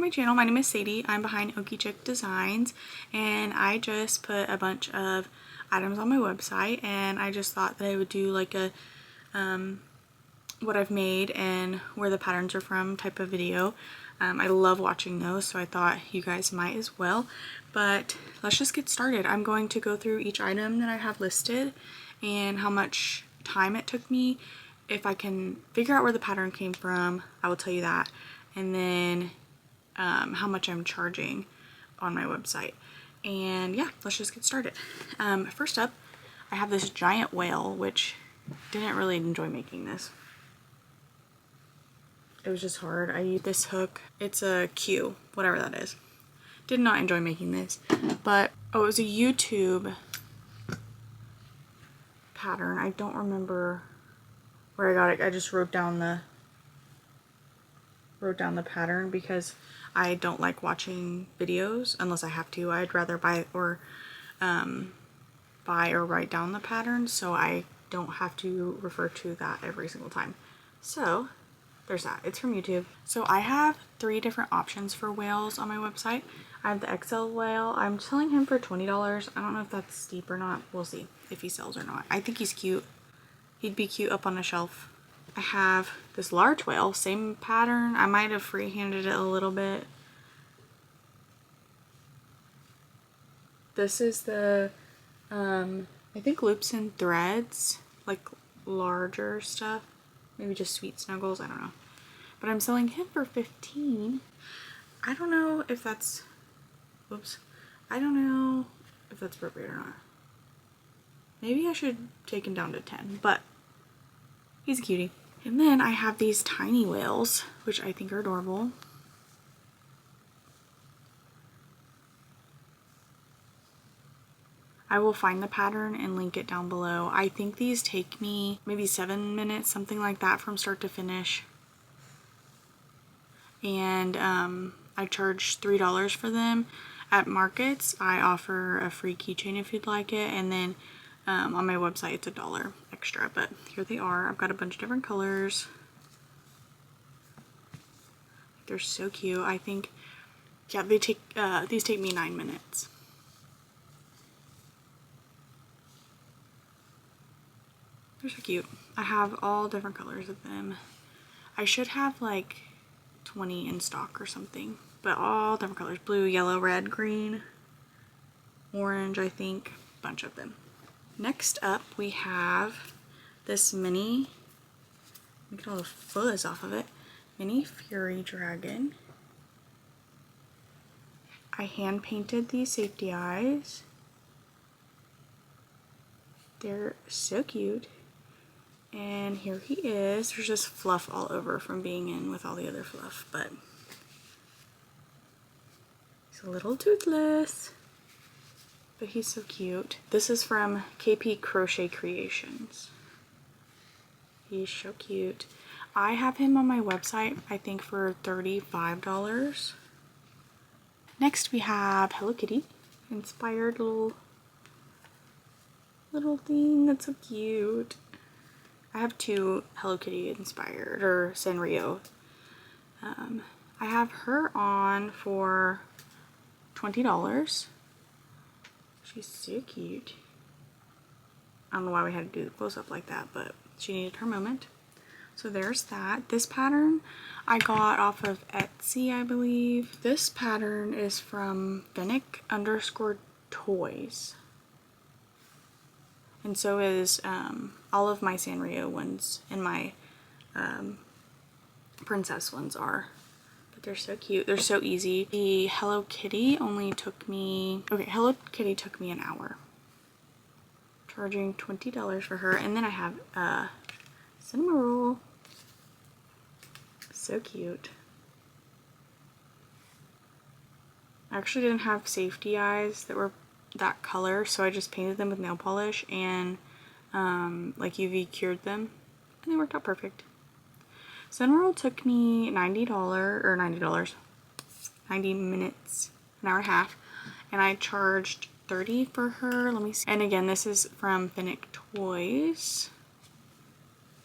my channel. My name is Sadie. I'm behind OkieChick Designs, and I just put a bunch of items on my website, and I just thought that I would do like a what I've made and where the patterns are from type of video. I love watching those, so I thought you guys might as well. But let's just get started. I'm going to go through each item that I have listed and how much time it took me. If I can figure out where the pattern came from, I will tell you that. And then how much I'm charging on my website. And yeah, let's just get started. First up, I have this giant whale, which didn't really enjoy making this. It was just hard. I used this hook. It's a Q, whatever that is. Did not enjoy making this, but oh, it was a YouTube pattern. I don't remember where I got it. I just wrote down the pattern because I don't like watching videos unless I have to. I'd rather buy or write down the pattern so I don't have to refer to that every single time. So there's that. It's from YouTube. So I have 3 different options for whales on my website. I have the XL whale. I'm selling him for $20. I don't know if that's steep or not. We'll see if he sells or not. I think he's cute. He'd be cute up on a shelf. I have this large whale, same pattern. I might have freehanded it a little bit. This is the, I think loops and threads, like larger stuff. Maybe just sweet snuggles, I don't know. But I'm selling him for $15. I don't know if that's, whoops. I don't know if that's appropriate or not. Maybe I should take him down to 10, but he's a cutie. And then I have these tiny whales, which I think are adorable. I will find the pattern and link it down below. I think these take me maybe 7 minutes, something like that, from start to finish. And I charge $3 for them. At markets, I offer a free keychain if you'd like it, and then on my website it's $1 extra. But here they are. I've got a bunch of different colors. They're so cute. I think, yeah, they take these take me 9 minutes. They're so cute. I have all different colors of them. I should have like 20 in stock or something, but all different colors: blue, yellow, red, green, orange, I think, bunch of them. Next up, we have this mini, get all the fuzz off of it, mini fury dragon. I hand painted these safety eyes. They're so cute. And here he is. There's just fluff all over from being in with all the other fluff, but he's a little toothless, but he's so cute. This is from KP Crochet Creations. He's so cute. I have him on my website, I think, for $35. Next we have Hello Kitty inspired little thing that's so cute. I have 2 Hello Kitty inspired, or Sanrio. I have her on for $20. She's so cute. I don't know why we had to do the close up like that, but she needed her moment. So there's that. This pattern I got off of Etsy, I believe. This pattern is from Fennec_Toys. And so is all of my Sanrio ones, and my princess ones are. But they're so cute. They're so easy. The Hello Kitty only took me, Hello Kitty took me an hour. Charging $20 for her. And then I have Cinema Roll. So cute. I actually didn't have safety eyes that were that color, so I just painted them with nail polish and like UV cured them, and they worked out perfect. Cinema took me $90 90 minutes, an hour and a half, and I charged $30 for her. Let me see. And again, this is from Fennec Toys.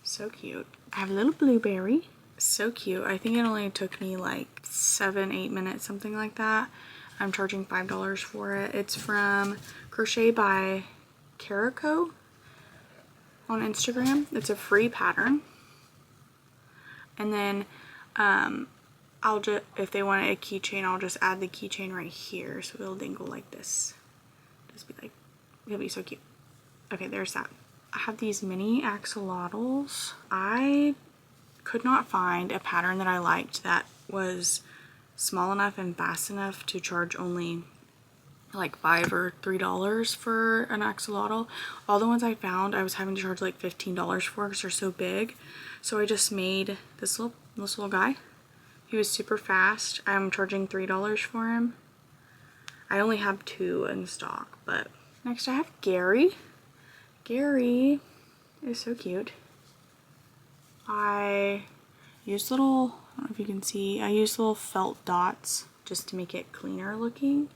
So cute. I have a little blueberry. So cute. I think it only took me like 7-8 minutes, something like that. I'm charging $5 for it. It's from Crochet by Carico on Instagram. It's a free pattern. And then I'll just, if they want a keychain, I'll just add the keychain right here, so it'll dangle like this. Just be like, it'll be so cute. Okay, there's that. I have these mini axolotls. I could not find a pattern that I liked that was small enough and fast enough to charge only like $5 or $3 for an axolotl. All the ones I found I was having to charge like $15 for because they're so big. So I just made this little guy. He was super fast. I'm charging $3 for him. I only have 2 in stock. But next I have Gary. Gary is so cute. I used little, I don't know if you can see, I used little felt dots just to make it cleaner looking.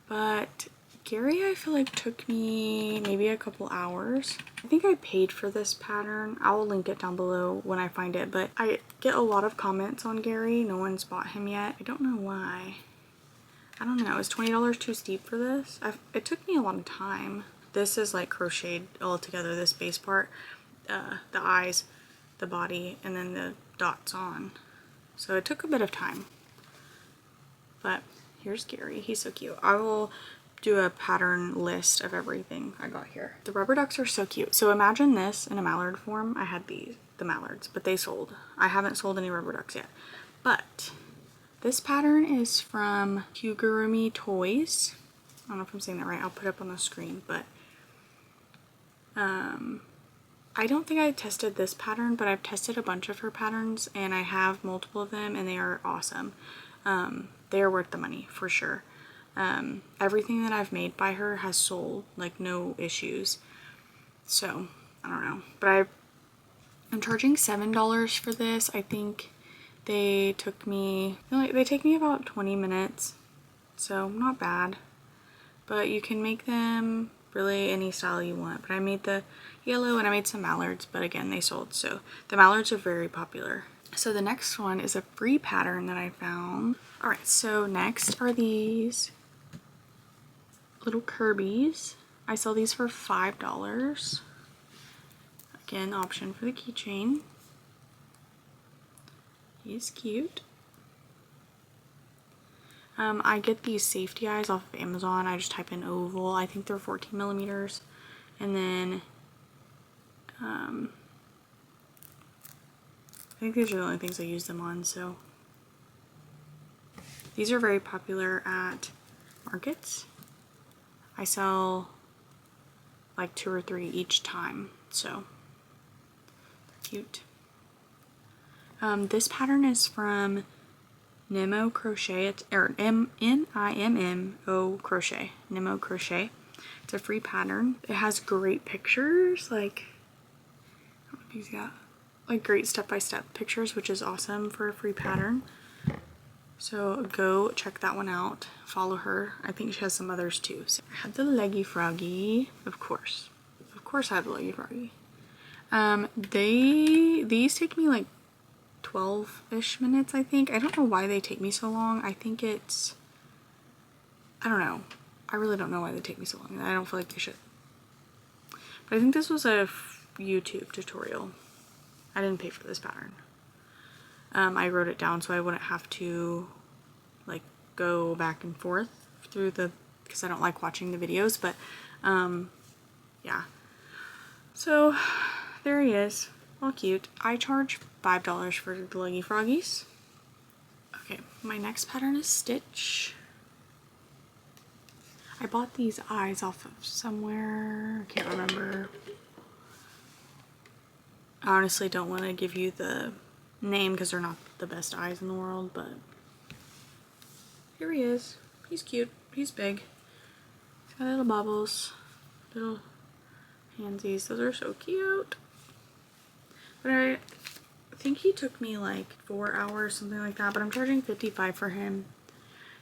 But Gary, I feel like took me maybe a couple hours. I think I paid for this pattern. I will link it down below when I find it, but I get a lot of comments on Gary. No one's bought him yet. I don't know why. I don't know. Is $20 too steep for this? It took me a long time. This is like crocheted all together, this base part, the eyes, the body, and then the dots on. So it took a bit of time. But here's Gary. He's so cute. I will do a pattern list of everything I got here. The rubber ducks are so cute. So imagine this in a mallard form. I had the mallards, but they sold. I haven't sold any rubber ducks yet. But this pattern is from Kugurumi Toys. I don't know if I'm saying that right. I'll put it up on the screen, but I don't think I tested this pattern, but I've tested a bunch of her patterns and I have multiple of them and they are awesome. They are worth the money for sure. Everything that I've made by her has sold, like no issues. So I don't know, but I'm charging $7 for this. I think they took me, they take me about 20 minutes, so not bad. But you can make them really any style you want. But I made the yellow and I made some mallards, but again, they sold. So the mallards are very popular. So the next one is a free pattern that I found. All right, so next are these little Kirby's. I sell these for $5. Again, option for the keychain. He's cute. I get these safety eyes off of Amazon. I just type in oval. I think they're 14 millimeters. And then I think these are the only things I use them on. So these are very popular at markets. I sell like 2 or 3 each time. So cute. This pattern is from Nimmo Crochet, or N-I-M-M-O Crochet. Nimmo Crochet. It's a free pattern. It has great pictures, like, I don't know if he's got, like, great step-by-step pictures, which is awesome for a free pattern. So go check that one out. Follow her. I think she has some others too. So I had the Leggy Froggy, of course. Of course I have the Leggy Froggy. These take me like 12-ish minutes, I think. I don't know why they take me so long. I think it's, I don't know. I really don't know why they take me so long. I don't feel like they should. But I think this was a YouTube tutorial. I didn't pay for this pattern. I wrote it down so I wouldn't have to like go back and forth through because I don't like watching the videos, but yeah. So there he is. All cute. I charge $5 for the Leggy Froggies. Okay, my next pattern is Stitch. I bought these eyes off of somewhere. I can't remember. I honestly don't want to give you the name because they're not the best eyes in the world, but here he is. He's cute. He's big. He's got little bubbles. Little handsies. Those are so cute. But I think he took me like 4 hours, something like that, but I'm charging $55 for him.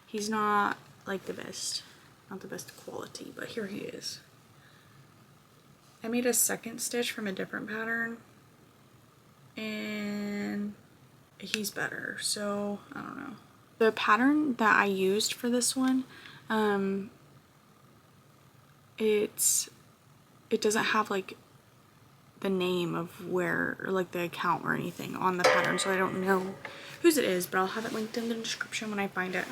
He's not like the best, not the best quality, but here he is. I made a second stitch from a different pattern and he's better. So I don't know. The pattern that I used for this one, it doesn't have like the name of where, or like the account or anything on the pattern, so I don't know whose it is, but I'll have it linked in the description when I find it.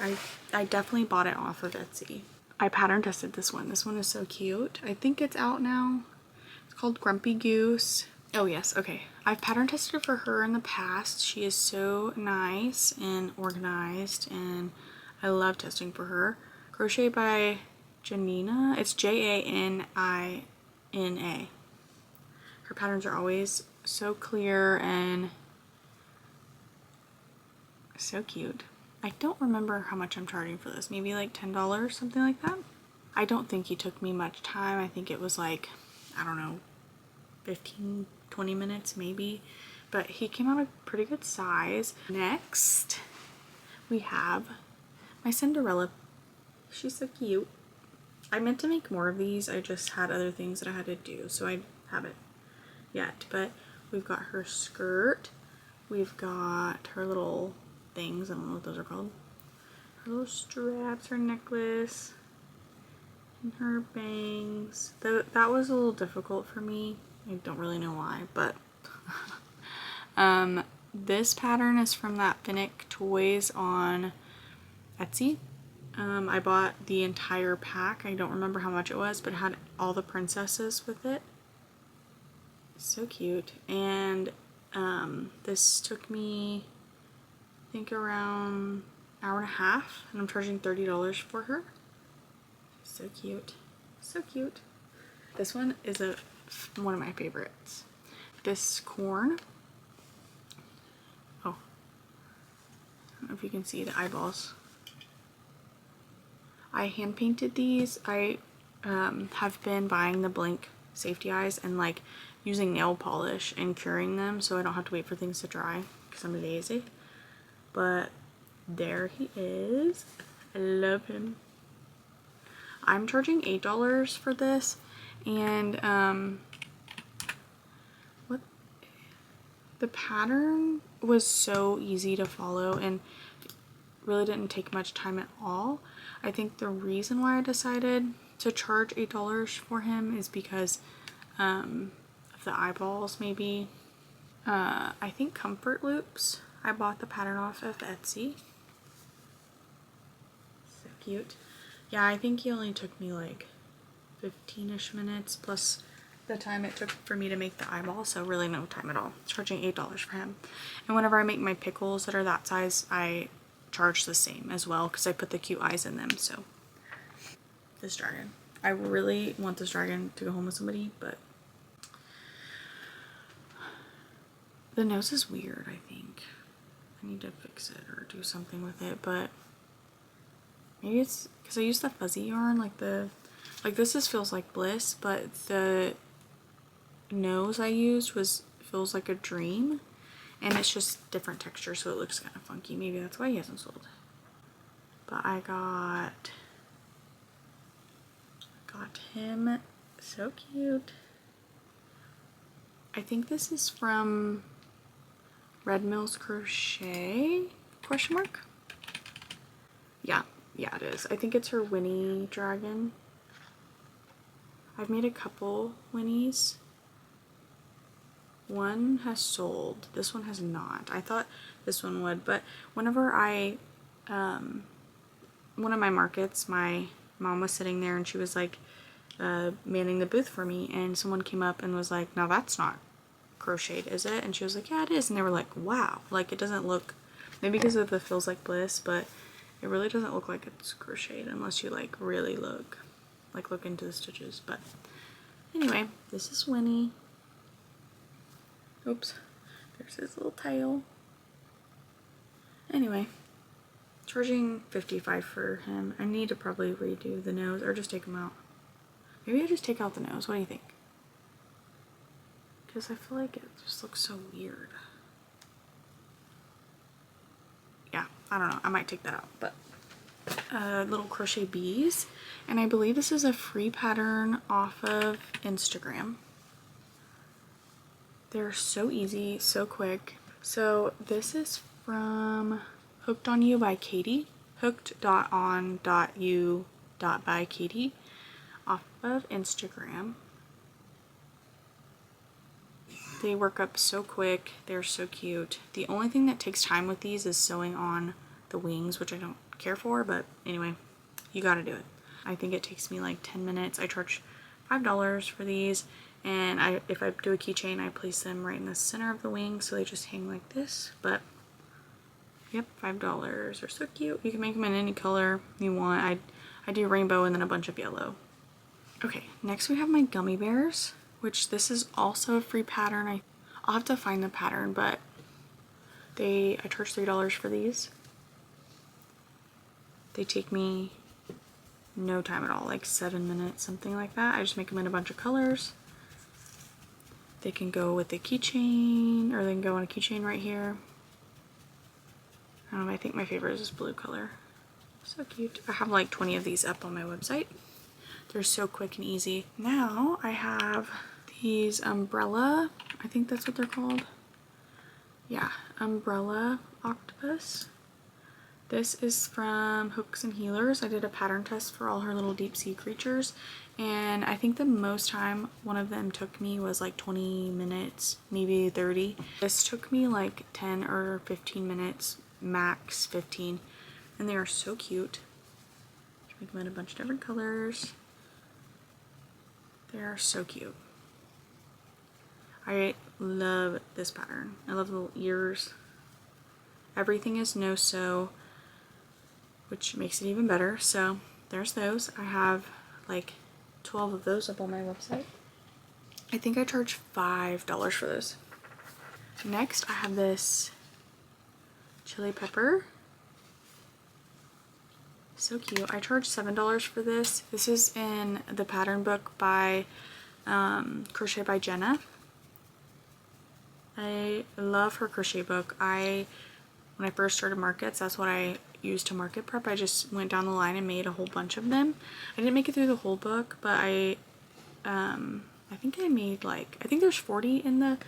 I definitely bought it off of Etsy. I pattern tested this one. This one is so cute. I think it's out now. It's called Grumpy Goose. Oh yes, okay. I've pattern tested for her in the past. She is so nice and organized, and I love testing for her. Crochet by Janina. It's Janina. Her patterns are always so clear and so cute. I don't remember how much I'm charging for this. Maybe like $10, something like that. I don't think he took me much time. I think it was like, I don't know, 15, 20 minutes maybe. But he came out a pretty good size. Next, we have my Cinderella. She's so cute. I meant to make more of these. I just had other things that I had to do, so I haven't yet. But we've got her skirt. We've got her little things. I don't know what those are called. Her little straps, her necklace, and her bangs. That was a little difficult for me. I don't really know why, but this pattern is from that Finnick Toys on Etsy. I bought the entire pack. I don't remember how much it was, but it had all the princesses with it. So cute. And this took me, I think, around an hour and a half, and I'm charging $30 for her. So cute. So cute. This one is one of my favorites. This corn. Oh, I don't know if you can see the eyeballs. I hand painted these. I have been buying the blank safety eyes and like using nail polish and curing them so I don't have to wait for things to dry because I'm lazy. But there he is. I love him. I'm charging $8 for this, and the pattern was so easy to follow and really didn't take much time at all. I think the reason why I decided to charge $8 for him is because of the eyeballs, maybe. I think Comfort Loops. I bought the pattern off of Etsy. So cute. Yeah, I think he only took me like 15-ish minutes plus the time it took for me to make the eyeball, so really no time at all. Charging $8 for him. And whenever I make my pickles that are that size, I charge the same as well because I put the cute eyes in them. So this dragon, I really want this dragon to go home with somebody, but the nose is weird. I think I need to fix it or do something with it, but maybe it's because I used the fuzzy yarn. Like this feels like Bliss, but the nose I used feels like a dream, and it's just different texture, so it looks kind of funky. Maybe that's why he hasn't sold. But I got him. So cute. I think this is from Red Mills Crochet ? Yeah, it is. I think it's her Winnie dragon. I've made a couple Winnies. One has sold. This one has not. I thought this one would, but whenever one of my markets, my mom was sitting there and she was like manning the booth for me, and someone came up and was like, "Now that's not crocheted, is it?" And she was like, "Yeah, it is." And they were like, "Wow, like it doesn't look," maybe because of the Feels Like Bliss, but it really doesn't look like it's crocheted unless you like really look into the stitches. But anyway, this is Winnie. Oops, there's his little tail. Anyway, charging $55 for him. I need to probably redo the nose or just take him out. Maybe I just take out the nose. What do you think? Because I feel like it just looks so weird. Yeah, I don't know. I might take that out. But little crochet bees. And I believe this is a free pattern off of Instagram. They're so easy, so quick. So this is from Hooked on You by Katie. Hooked.on.u.by Katie off of Instagram. They work up so quick. They're so cute. The only thing that takes time with these is sewing on the wings, which I don't care for, but anyway, you gotta do it. I think it takes me like 10 minutes. I charge $5 for these, and if I do a keychain, I place them right in the center of the wing, so they just hang like this. But yep, $5. They're so cute. You can make them in any color you want. I do rainbow and then a bunch of yellow. Okay, next we have my gummy bears, which this is also a free pattern. I'll have to find the pattern, but I charge $3 for these. They take me no time at all, like 7 minutes, something like that. I just make them in a bunch of colors. They can go with the keychain, or they can go on a keychain right here. I think my favorite is this blue color. So cute. I have like 20 of these up on my website. They're so quick and easy. Now I have these umbrella, I think that's what they're called. Yeah, umbrella octopus. This is from Hooks and Healers. I did a pattern test for all her little deep sea creatures, and I think the most time one of them took me was like 20 minutes, maybe 30. This took me like 10 or 15 minutes, max 15, and they are so cute. Make them in a bunch of different colors. They are so cute. I love this pattern. I love the little ears. Everything is no sew, which makes it even better. So there's those. I have like 12 of those up on my website. I think I charge $5 for those. Next, I have this chili pepper. So cute. I charge $7 for this. This is in the pattern book by Crochet by Jenna. I love her crochet book. When I first started markets, that's what I used to market prep. I just went down the line and made a whole bunch of them. I didn't make it through the whole book, but I think I made like, I think there's 40 in the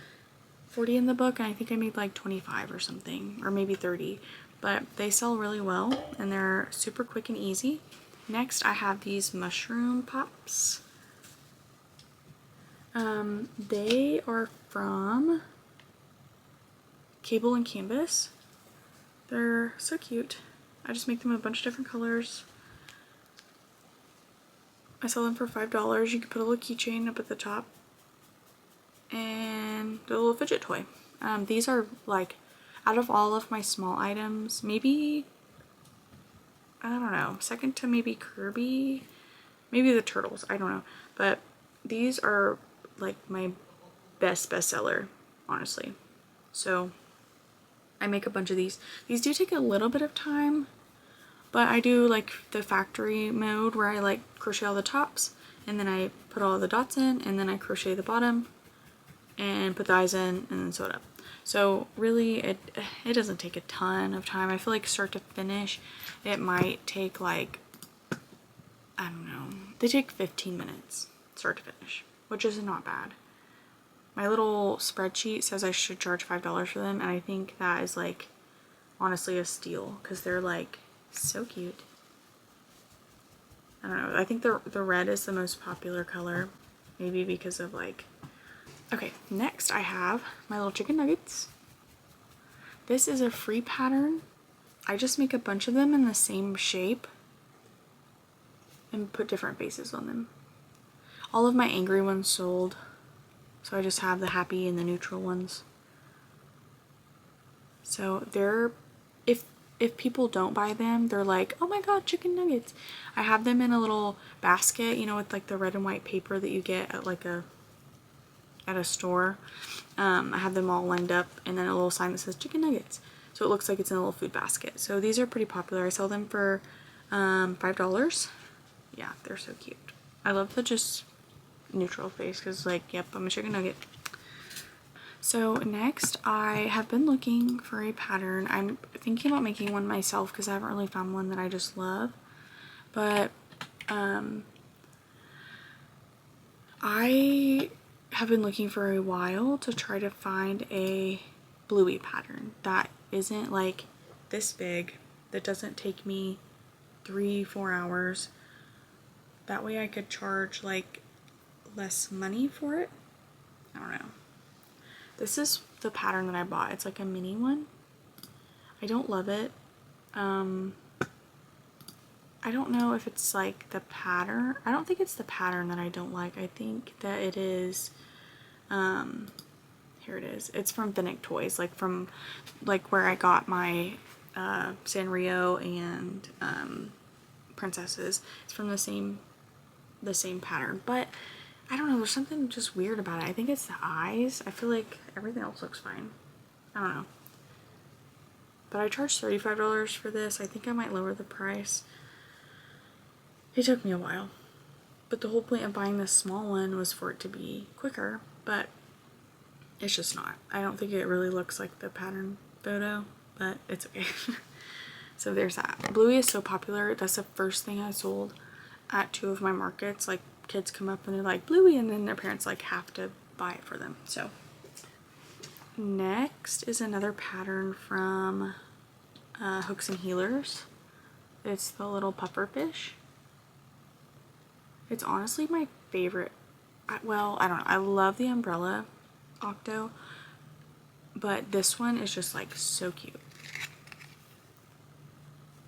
book, and I think I made like 25 or something, or maybe 30. But they sell really well, and they're super quick and easy. Next, I have these mushroom pops. They are from Cable and Canvas. They're so cute. I just make them in a bunch of different colors. I sell them for $5. You can put a little keychain up at the top, and a little fidget toy. These are like, out of all of my small items, maybe, I don't know, second to maybe Kirby, maybe the turtles, I don't know. But these are like my best seller, honestly. So I make a bunch of these. These do take a little bit of time, but I do like the factory mode where I like crochet all the tops, and then I put all the dots in, and then I crochet the bottom and put the eyes in, and then sew it up. So really it doesn't take a ton of time. I feel like start to finish it might take like, I don't know, they take 15 minutes start to finish, which is not bad. My little spreadsheet says I should charge $5 for them, and I think that is like honestly a steal, because they're like so cute. I don't know, I think the red is the most popular color, maybe because of like. Okay, next I have my little chicken nuggets. This is a free pattern. I just make a bunch of them in the same shape and put different faces on them. All of my angry ones sold, so I just have the happy and the neutral ones. So they're, if people don't buy them, they're like, oh my god, chicken nuggets. I have them in a little basket, you know, with like the red and white paper that you get at like a store. I have them all lined up, and then a little sign that says chicken nuggets, so it looks like it's in a little food basket. So these are pretty popular. I sell them for $5. Yeah, they're so cute. I love the just neutral face, because like, yep, I'm a chicken nugget. So next, I have been looking for a pattern. I'm thinking about making one myself because I haven't really found one that I just love, but I have been looking for a while to try to find a bluey pattern that isn't like this big, that doesn't take me 3-4 hours. That way I could charge like less money for it. I don't know. This is the pattern that I bought. It's like a mini one. I don't love it. I don't know if it's like the pattern. I don't think it's the pattern that I don't like. I think that it is, here it is. It's from Finnick Toys, like from like where I got my Sanrio and princesses. It's from the same pattern, but I don't know, there's something just weird about it. I think it's the eyes. I feel like everything else looks fine. I don't know. But I charged $35 for this. I think I might lower the price. It took me a while. But the whole point of buying this small one was for it to be quicker, but it's just not. I don't think it really looks like the pattern photo, but it's okay. So there's that. Bluey is so popular. That's the first thing I sold at 2 of my markets. Like, kids come up and they're like, Bluey, and then their parents like have to buy it for them. So next is another pattern from Hooks and Healers. It's the little puffer fish. It's honestly my favorite. Well, I don't know. I love the umbrella octo, but this one is just like so cute.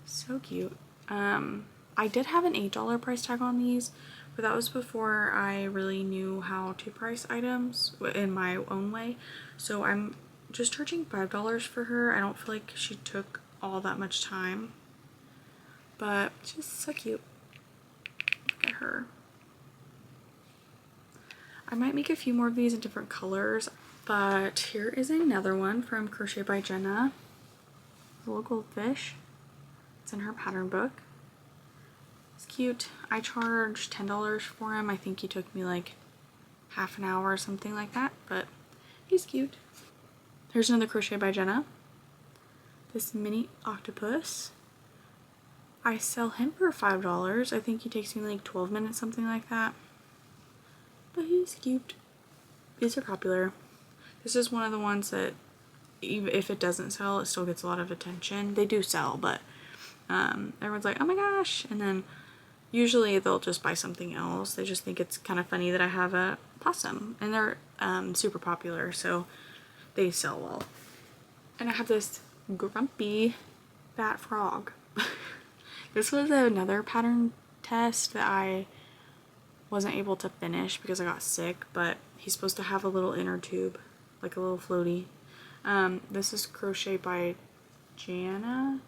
So cute. I did have an $8 price tag on these, but that was before I really knew how to price items in my own way. So I'm just charging $5 for her. I don't feel like she took all that much time, but she's so cute. Look at her. I might make a few more of these in different colors, but here is another one from Crochet by Jenna. A little goldfish. It's in her pattern book. It's cute. I charged $10 for him. I think he took me like half an hour or something like that, but he's cute. Here's another Crochet by Jenna. This mini octopus. I sell him for $5. I think he takes me like 12 minutes, something like that. But he's cute. These are popular. This is one of the ones that even if it doesn't sell, it still gets a lot of attention. They do sell, but everyone's like, oh my gosh, and then usually they'll just buy something else. They just think it's kind of funny that I have a possum, and they're super popular, so they sell well. And I have this grumpy fat frog. This was another pattern test that I wasn't able to finish because I got sick, but he's supposed to have a little inner tube, like a little floaty. This is Crochet by Janina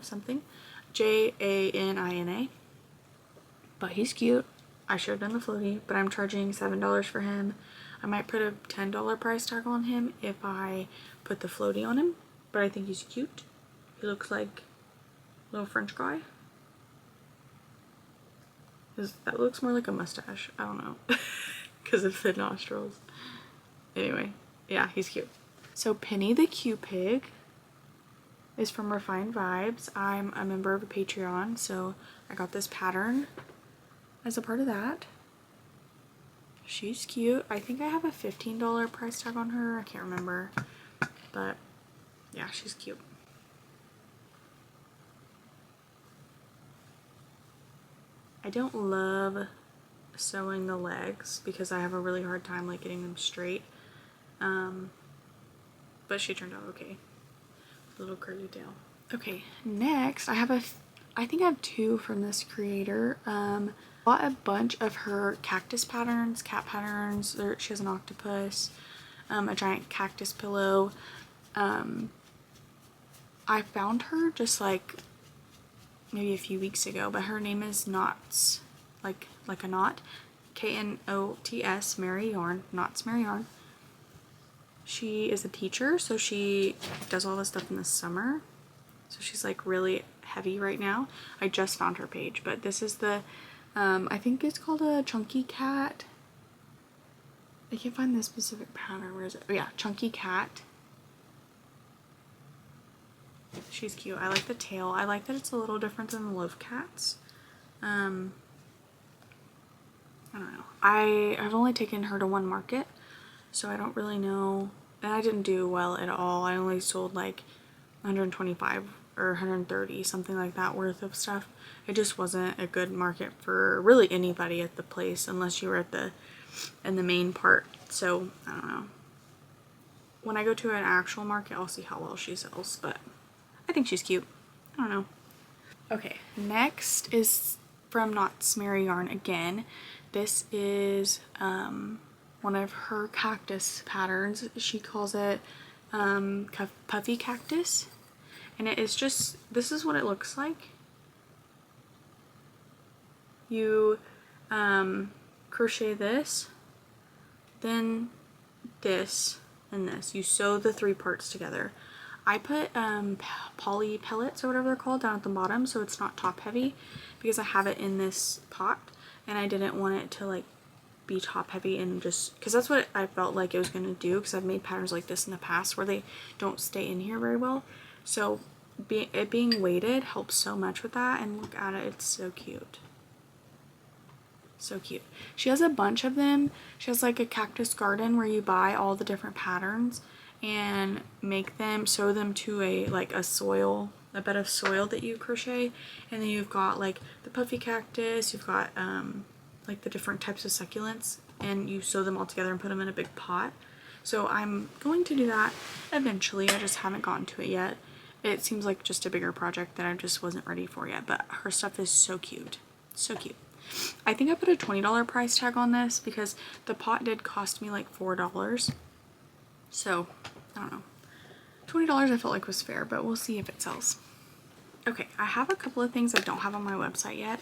something, Janina, but he's cute. I should have done the floaty, but I'm charging $7 for him. I might put a $10 price tag on him if I put the floaty on him, but I think he's cute. He looks like a little French guy. That looks more like a mustache. I don't know, because of the nostrils. Anyway, yeah, he's cute. So Penny the Q-Pig is from Refined Vibes. I'm a member of a Patreon, so I got this pattern as a part of that. She's cute. I think I have a $15 price tag on her. I can't remember, but yeah, she's cute. I don't love sewing the legs because I have a really hard time like getting them straight, but she turned out okay. Little curly tail. Okay, next I think I have 2 from this creator. Bought a bunch of her cactus patterns, cat patterns. She has an octopus, a giant cactus pillow. I found her just like maybe a few weeks ago, but her name is Knots, like a knot, Knots, Mary Yarn, Knots Mary Yarn. She is a teacher, so she does all this stuff in the summer. So she's like really heavy right now. I just found her page, but this is the, I think it's called a Chunky Cat. I can't find the specific pattern. Where is it? Oh yeah, Chunky Cat. She's cute. I like the tail. I like that it's a little different than the Loaf Cats. I don't know. I've only taken her to one market, so I don't really know and I didn't do well at all. I only sold like 125 or 130, something like that worth of stuff. It just wasn't a good market for really anybody at the place unless you were in the main part. So I don't know. When I go to an actual market, I'll see how well she sells, but I think she's cute. I don't know. Okay, next is from Knots Merry Yarn again. This is one of her cactus patterns. She calls it Puffy Cactus. And it is just, this is what it looks like. You crochet this, then this, and this. You sew the 3 parts together. I put poly pellets or whatever they're called down at the bottom so it's not top heavy because I have it in this pot and I didn't want it to like be top heavy and just because that's what I felt like it was going to do, because I've made patterns like this in the past where they don't stay in here very well. So it being weighted helps so much with that, and look at it, it's so cute. So cute. She has a bunch of them. She has like a cactus garden where you buy all the different patterns and make them, sew them to a bed of soil that you crochet, and then you've got like the puffy cactus, you've got like the different types of succulents, and you sew them all together and put them in a big pot. So I'm going to do that eventually. I just haven't gotten to it yet. It seems like just a bigger project that I just wasn't ready for yet, but her stuff is so cute. So cute. I think I put a $20 price tag on this because the pot did cost me like $4. So, I don't know. $20 I felt like was fair, but we'll see if it sells. Okay, I have a couple of things I don't have on my website yet,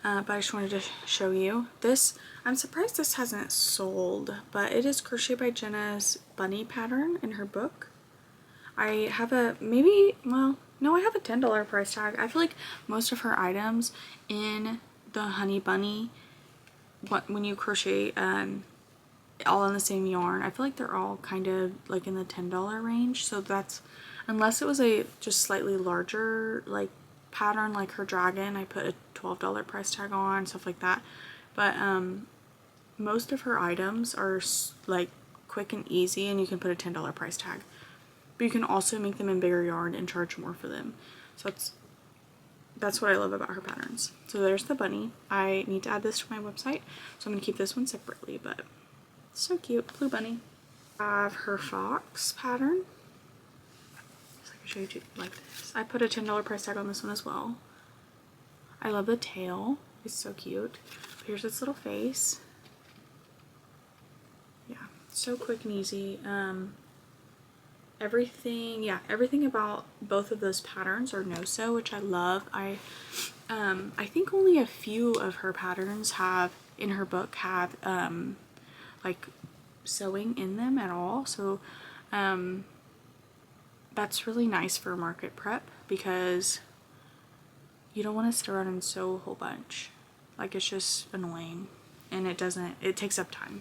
but I just wanted to show you. This, I'm surprised this hasn't sold, but it is Crochet by Jenna's bunny pattern in her book. I have a, no, I have a $10 price tag. I feel like most of her items in the Honey Bunny, when you crochet all in the same yarn, I feel like they're all kind of like in the $10 range. So that's, unless it was a just slightly larger like pattern like her dragon, I put a $12 price tag on, stuff like that. But most of her items are like quick and easy, and you can put a $10 price tag. But you can also make them in bigger yarn and charge more for them. So that's what I love about her patterns. So there's the bunny. I need to add this to my website, so I'm gonna keep this one separately, but so cute, blue bunny. I have her fox pattern. So I can show you like this. I put a $10 price tag on this one as well. I love the tail. It's so cute. Here's its little face. Yeah, so quick and easy. Everything about both of those patterns are no-sew, which I love. I think only a few of her patterns in her book have like sewing in them at all, so that's really nice for market prep because you don't want to sit around and sew a whole bunch. Like, it's just annoying, and it takes up time.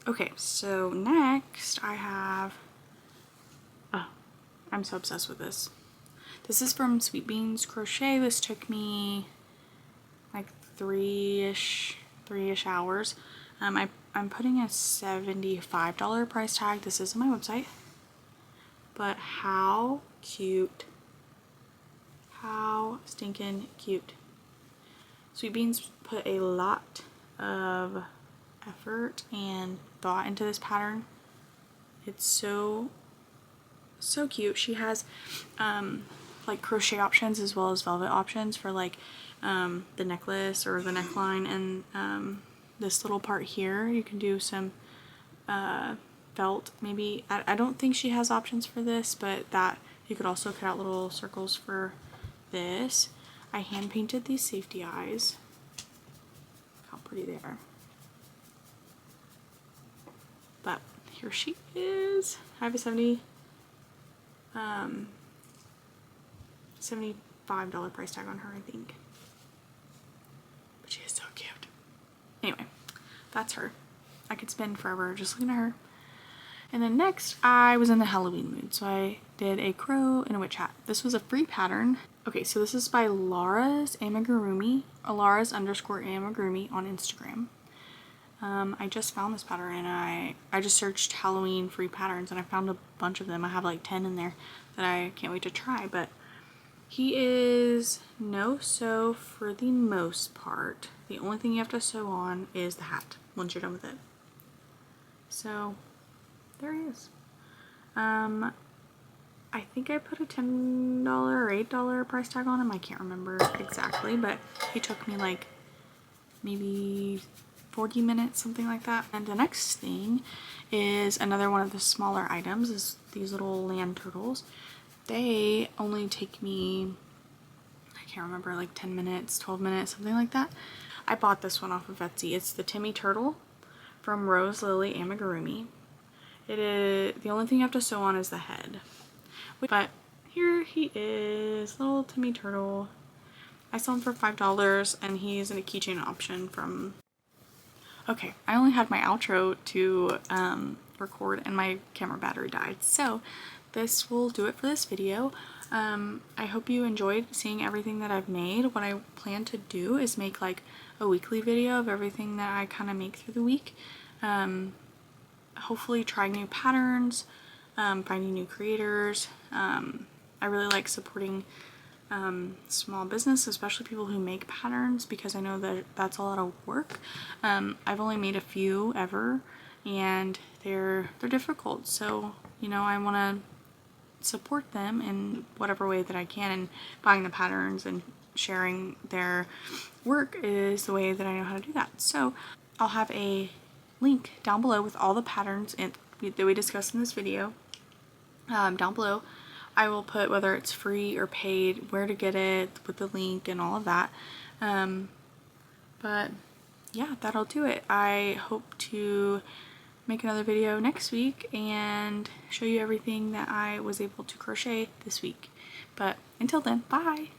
Okay, so next I have, I'm so obsessed with this. This is from Sweet Beans Crochet. This took me like three-ish hours. I'm putting a $75 price tag. This is on my website. But how cute. How stinking cute. Sweet Beans put a lot of effort and thought into this pattern. It's so cute. She has like crochet options as well as velvet options for like the necklace or the neckline, and this little part here you can do some felt maybe. I don't think she has options for this, but that you could also cut out little circles for this. I hand painted these safety eyes. How pretty they are. But here she is. I have a $75 price tag on her, I think. But she is so cute. Anyway, that's her. I could spend forever just looking at her. And then next, I was in the Halloween mood, so I did a crow and a witch hat. This was a free pattern. Okay, so this is by Laura's Amigurumi, Laura's _amigurumi on Instagram. I just found this pattern and I just searched Halloween free patterns and I found a bunch of them. I have like 10 in there that I can't wait to try, but he is no sew for the most part. The only thing you have to sew on is the hat once you're done with it. So there he is. I think I put a $10 or $8 price tag on him. I can't remember exactly, but he took me like maybe 40 minutes, something like that. And the next thing is another one of the smaller items, is these little land turtles. They only take me, I can't remember, like 10 minutes, 12 minutes, something like that. I bought this one off of Etsy. It's the Timmy Turtle from Rose Lily Amigurumi. It is, the only thing you have to sew on is the head. But here he is, little Timmy Turtle. I saw him for $5 and he's in a keychain option from... Okay, I only had my outro to record and my camera battery died. So this will do it for this video. I hope you enjoyed seeing everything that I've made. What I plan to do is make like a weekly video of everything that I kind of make through the week. Hopefully trying new patterns, finding new creators. I really like supporting small business, especially people who make patterns, because I know that that's a lot of work. I've only made a few ever and they're difficult, so you know, I want to support them in whatever way that I can, and buying the patterns and sharing their work is the way that I know how to do that. So I'll have a link down below with all the patterns that we discussed in this video. Down below I will put whether it's free or paid, where to get it, with the link and all of that. But yeah, that'll do it. I hope to make another video next week and show you everything that I was able to crochet this week. But until then, bye!